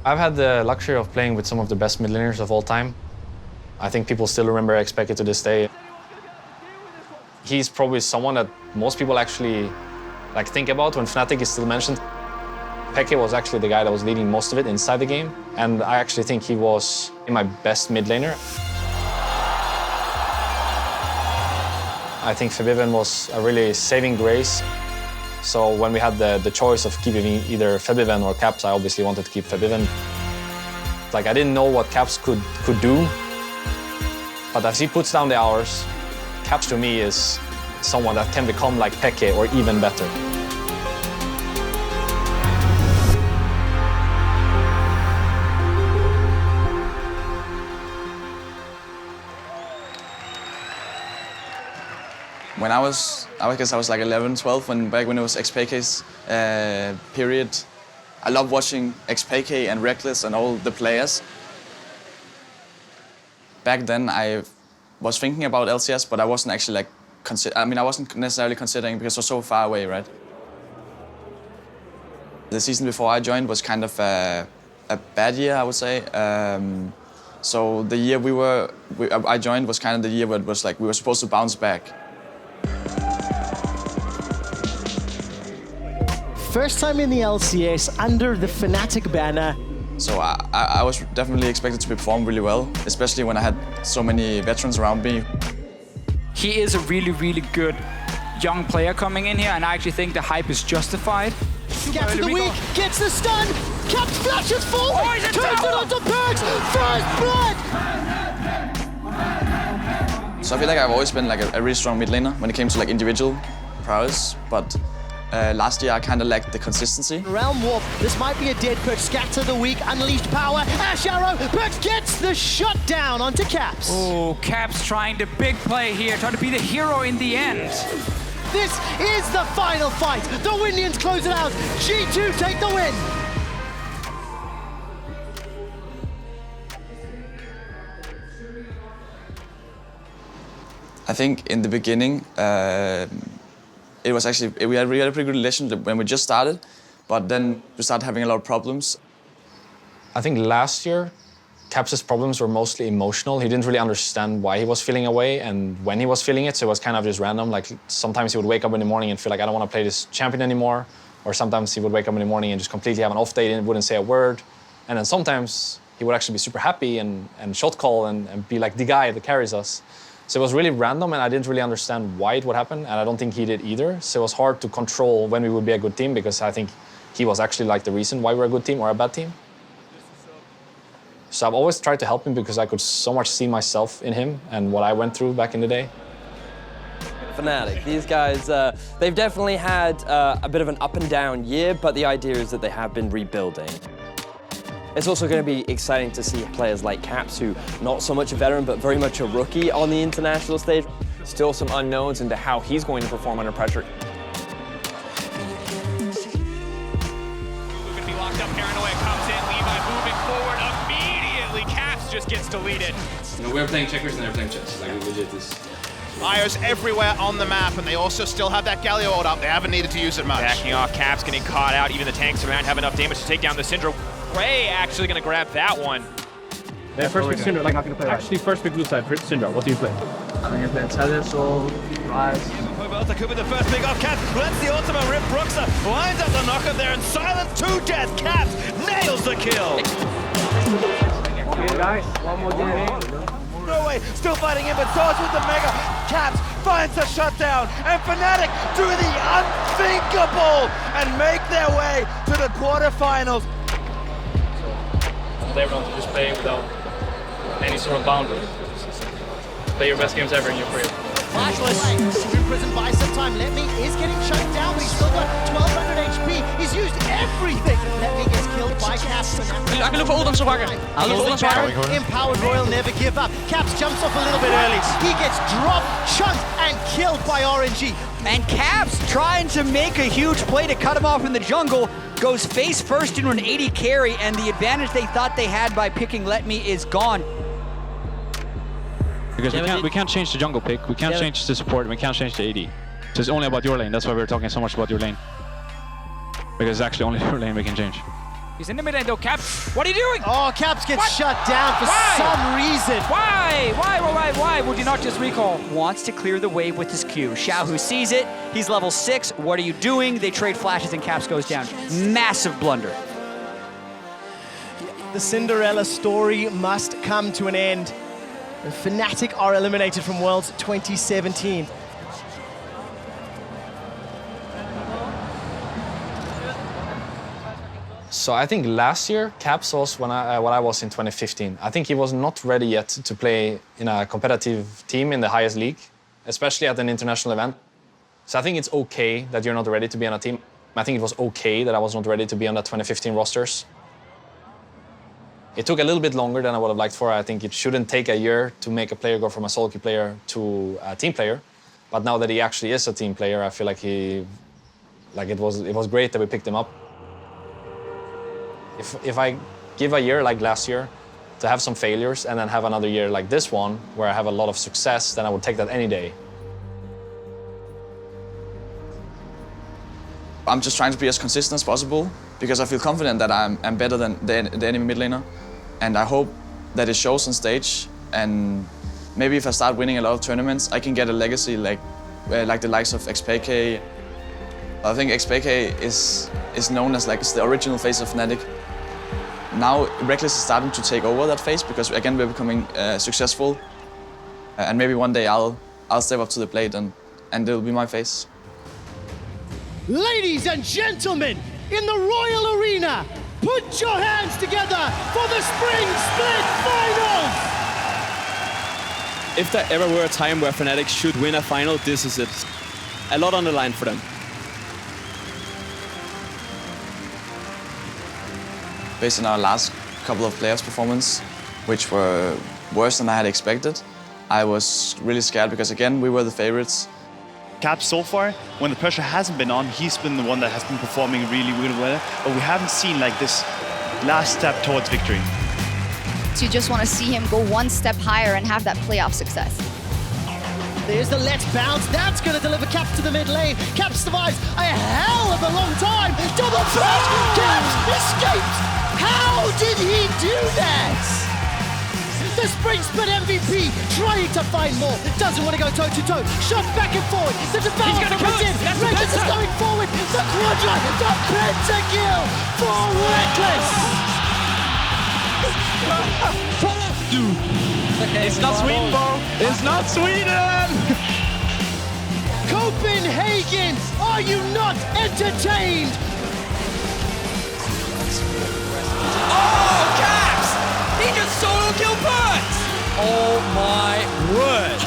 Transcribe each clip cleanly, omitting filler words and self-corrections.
I've had the luxury of playing with some of the best mid laners of all time. I think people still remember XPK to this day. He's probably someone that most people actually think about when Fnatic is still mentioned. Peke was actually the guy that was leading most of it inside the game, and I actually think he was my best mid laner. I think Febiven was a really saving grace. So when we had the choice of keeping either Febiven or Caps, I obviously wanted to keep Febiven. I didn't know what Caps could do, but as he puts down the hours, Caps to me is someone that can become like Peke or even better. When I guess I was like 11, 12, back when it was XPK's period. I love watching XPK and Reckless and all the players. Back then I was thinking about LCS, but I wasn't actually I wasn't necessarily considering because it was so far away, right? The season before I joined was kind of a bad year, I would say. So the year I joined was kind of the year where it was like we were supposed to bounce back. First time in the LCS under the Fnatic banner. So I was definitely expected to perform really well, especially when I had so many veterans around me. He is a really, really good young player coming in here, and I actually think the hype is justified. Gets the weak, gets the stun, Caps flashes forward, turns it onto Perks, first blood! So I feel like I've always been like a really strong mid laner when it came to like individual prowess, but last year I kind of lacked the consistency. Realm Warp, this might be a dead Perks, scatter the weak, unleashed power, Ash Arrow, Perks gets the shutdown onto Caps. Oh, Caps trying the big play here, trying to be the hero in the end. This is the final fight. The Windians close it out. G2 take the win. I think in the beginning, it was actually, we had a pretty good relationship when we just started, but then we started having a lot of problems. I think last year, Caps' problems were mostly emotional. He didn't really understand why he was feeling away and when he was feeling it, so it was kind of just random. Like sometimes he would wake up in the morning and feel like, I don't want to play this champion anymore. Or sometimes he would wake up in the morning and just completely have an off day and wouldn't say a word. And then sometimes he would actually be super happy and shot call and be like the guy that carries us. So it was really random and I didn't really understand why it would happen, and I don't think he did either. So it was hard to control when we would be a good team, because I think he was actually like the reason why we're a good team or a bad team. So I've always tried to help him because I could so much see myself in him and what I went through back in the day. Fnatic, these guys, they've definitely had a bit of an up and down year, but the idea is that they have been rebuilding. It's also going to be exciting to see players like Caps, who not so much a veteran, but very much a rookie on the international stage. Still some unknowns into how he's going to perform under pressure. Just gets deleted. You know, we're playing checkers and they're playing chess. Like, legit this. Fire's everywhere on the map, and they also still have that Galio ult up. They haven't needed to use it much. Backing off, Caps getting caught out. Even the tanks around have enough damage to take down the Syndra. Ray actually going to grab that one. Yeah, first pick Syndra, actually first pick blue side, Syndra, what do you play? I think I play Talent or Rise. That could be the first pick off. Caps lets the ultimate rip Bruxa, lines up the knockup there, and silence to death. Caps nails the kill. Guys, one more game. No way, still fighting in, but Sarge with the Mega. Caps finds the shutdown, and Fnatic do the unthinkable and make their way to the quarterfinals. They want to just play without any sort of boundary. Play your best games ever in your career. Flashless, imprisoned by some time. Lemmy is getting shut down, but he's still got 1200 HP. He's used everything. Lemmy gets killed by Caps. I can look for ult on Swagger. Empowered Royal never give up. Caps jumps off a little bit early. He gets dropped, chunked, and killed by RNG. And Caps trying to make a huge play to cut him off in the jungle, goes face first into an 80 carry, and the advantage they thought they had by picking Let Me is gone. Because we can't change the jungle pick, we can't change the support, and we can't change the AD. So it's only about your lane, that's why we're talking so much about your lane. Because it's actually only your lane we can change. He's in the mid lane though, Caps. What are you doing? Oh, Caps gets shut down for some reason. Why would you not just recall? Wants to clear the wave with his Q. Xiaohu sees it. He's level 6. What are you doing? They trade flashes and Caps goes down. Massive blunder. The Cinderella story must come to an end. And Fnatic are eliminated from Worlds 2017. So I think last year, Caps was what I was in 2015. I think he was not ready yet to play in a competitive team in the highest league, especially at an international event. So I think it's okay that you're not ready to be on a team. I think it was okay that I was not ready to be on the 2015 rosters. It took a little bit longer than I would have liked for. I think it shouldn't take a year to make a player go from a solo queue player to a team player. But now that he actually is a team player, I feel like it was great that we picked him up. If I give a year like last year to have some failures and then have another year like this one where I have a lot of success, then I would take that any day. I'm just trying to be as consistent as possible because I feel confident that I'm better than the enemy mid laner. And I hope that it shows on stage. And maybe if I start winning a lot of tournaments, I can get a legacy like the likes of XPK. I think XPK is known as like the original face of Fnatic. Now Reckless is starting to take over that face because again we're becoming successful. And maybe one day I'll step up to the plate and it'll be my face. Ladies and gentlemen, in the Royal Arena, put your hands together for the Spring Split Finals! If there ever were a time where Fnatic should win a final, this is it. A lot on the line for them. Based on our last couple of players' performance, which were worse than I had expected, I was really scared because again, we were the favorites. Caps so far, when the pressure hasn't been on, he's been the one that has been performing really, really well. But we haven't seen like this last step towards victory. So you just want to see him go one step higher and have that playoff success. There's the let's bounce. That's going to deliver Caps to the mid lane. Caps survives a hell of a long time. Double flash. Caps escapes. How did he do that? The Spring Split MVP trying to find more. Doesn't want to go toe-to-toe. Shot back and forward. The developer comes in. Reckless is going forward. The quadra. The pentakill for Reckless. It's not Sweden, bro. It's not Sweden. Copenhagen, are you not entertained? Oh, Caps! He just solo kill Perks! Oh my word!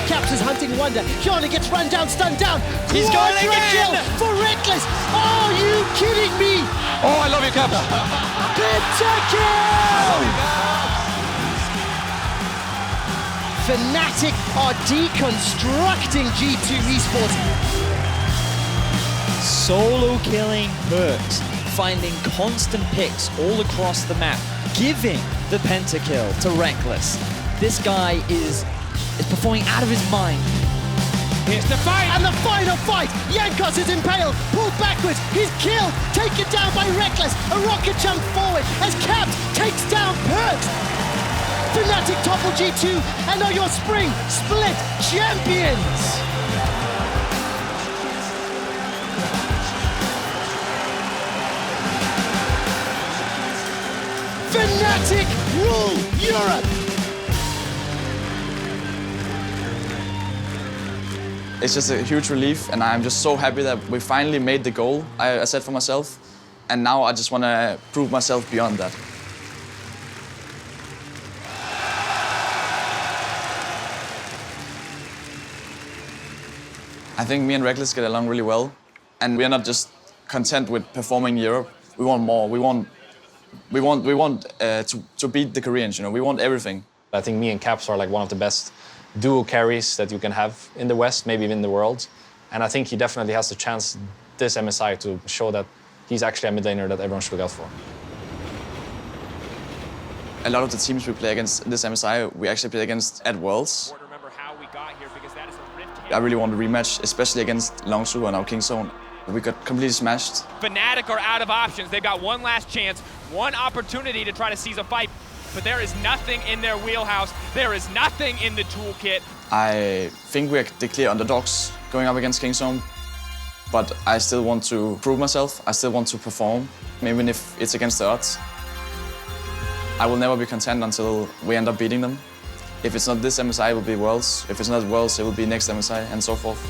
Caps is hunting Wonder. Yana gets run down, stunned down. He's going again! Kill for Reckless. Are you kidding me? Oh, I love you, Caps. Pentakill! Fnatic are deconstructing G2 Esports. Solo killing Perks, finding constant picks all across the map, giving the pentakill to Reckless. This guy is performing out of his mind. Here's the fight! And the final fight! Jankos is impaled, pulled backwards, he's killed, taken down by Reckless. A rocket jump forward as Caps takes down Perks. Fnatic topple G2 and are your Spring Split champions! Fnatic rule Europe! It's just a huge relief, and I'm just so happy that we finally made the goal I set for myself. And now I just want to prove myself beyond that. I think me and Reckless get along really well. And we're not just content with performing in Europe. We want more. We want to beat the Koreans, you know. We want everything. I think me and Caps are like one of the best duo carries that you can have in the West, maybe even in the world. And I think he definitely has the chance this MSI to show that he's actually a mid laner that everyone should look out for. A lot of the teams we play against this MSI, we actually play against at Worlds. I really want to rematch, especially against Longsu and our King Zone. We got completely smashed. Fnatic are out of options. They've got one last chance, one opportunity to try to seize a fight, but there is nothing in their wheelhouse. There is nothing in the toolkit. I think we're the clear underdogs going up against Kingzone, but I still want to prove myself. I still want to perform, even if it's against the odds. I will never be content until we end up beating them. If it's not this MSI, it will be Worlds. If it's not Worlds, it will be next MSI, and so forth.